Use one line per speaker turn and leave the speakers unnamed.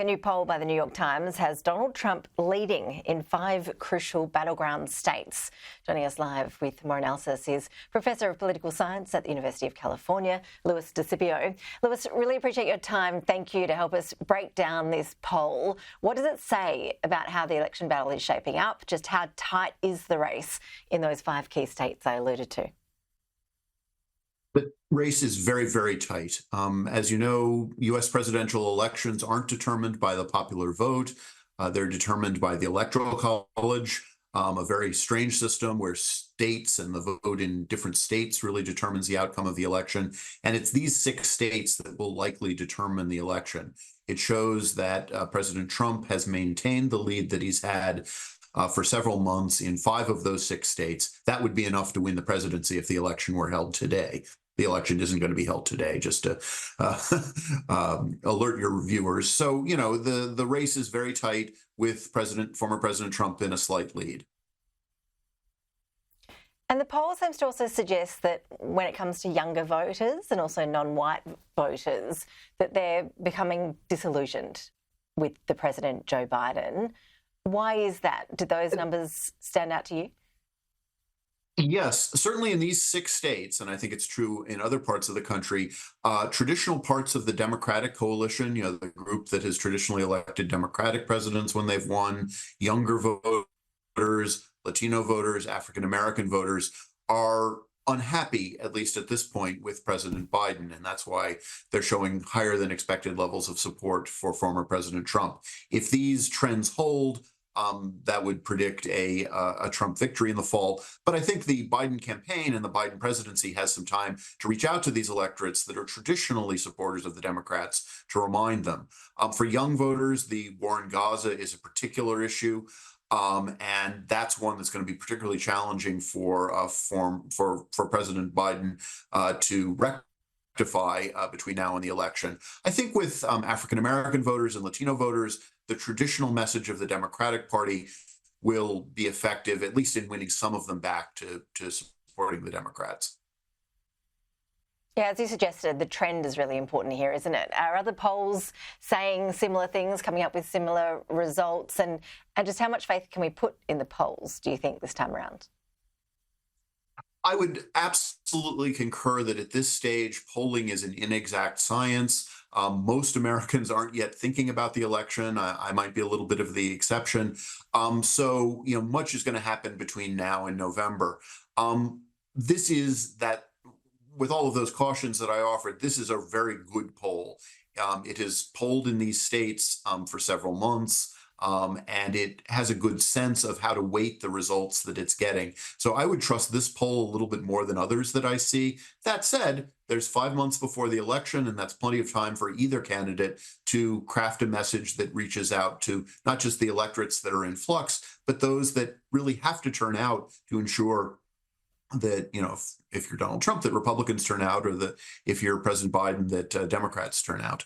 A new poll by the New York Times has Donald Trump leading in 5 crucial battleground states. Joining us live with more analysis is Professor of Political Science at the University of California, DeSipio. Lewis, really appreciate your time. Thank you to help us break down this poll. What does it say about how the election battle is shaping up? Just how tight is the race in those 5 key states I alluded to?
The race is very, very tight. As you know, U.S. presidential elections aren't determined by the popular vote. They're determined by the Electoral College, a very strange system where states and the vote in different states really determines the outcome of the election. And it's these 6 states that will likely determine the election. It shows that President Trump has maintained the lead that he's had for several months in 5 of those 6 states. That would be enough to win the presidency if the election were held today. The election isn't going to be held today, just to alert your viewers. So, you know, the race is very tight with former President Trump in a slight lead.
And the poll seems to also suggest that when it comes to younger voters and also non-white voters, that they're becoming disillusioned with the President, Joe Biden. Why is that? Do those numbers stand out to you?
Yes, certainly in these 6 states, and I think it's true in other parts of the country, traditional parts of the Democratic coalition, you know, the group that has traditionally elected Democratic presidents when they've won, younger voters, Latino voters, African-American voters are unhappy, at least at this point, with President Biden. And that's why they're showing higher than expected levels of support for former President Trump. If these trends hold, that would predict a Trump victory in the fall. But I think the Biden campaign and the Biden presidency has some time to reach out to these electorates that are traditionally supporters of the Democrats to remind them. For young voters, the war in Gaza is a particular issue. And that's one that's going to be particularly challenging for President Biden to rectify between now and the election. I think with African-American voters and Latino voters, the traditional message of the Democratic Party will be effective, at least in winning some of them back to supporting the Democrats.
Yeah, as you suggested, the trend is really important here, isn't it? Are other polls saying similar things, coming up with similar results? And just how much faith can we put in the polls, do you think, this time around?
I would absolutely concur that at this stage, polling is an inexact science. Most Americans aren't yet thinking about the election. I might be a little bit of the exception. So, you know, much is going to happen between now and November. This is that, with all of those cautions that I offered, this is a very good poll. It has polled in these states for several months. And it has a good sense of how to weight the results that it's getting. So I would trust this poll a little bit more than others that I see. That said, there's 5 months before the election, and that's plenty of time for either candidate to craft a message that reaches out to not just the electorates that are in flux, but those that really have to turn out to ensure that, you know, if you're Donald Trump, that Republicans turn out, or that if you're President Biden, that Democrats turn out.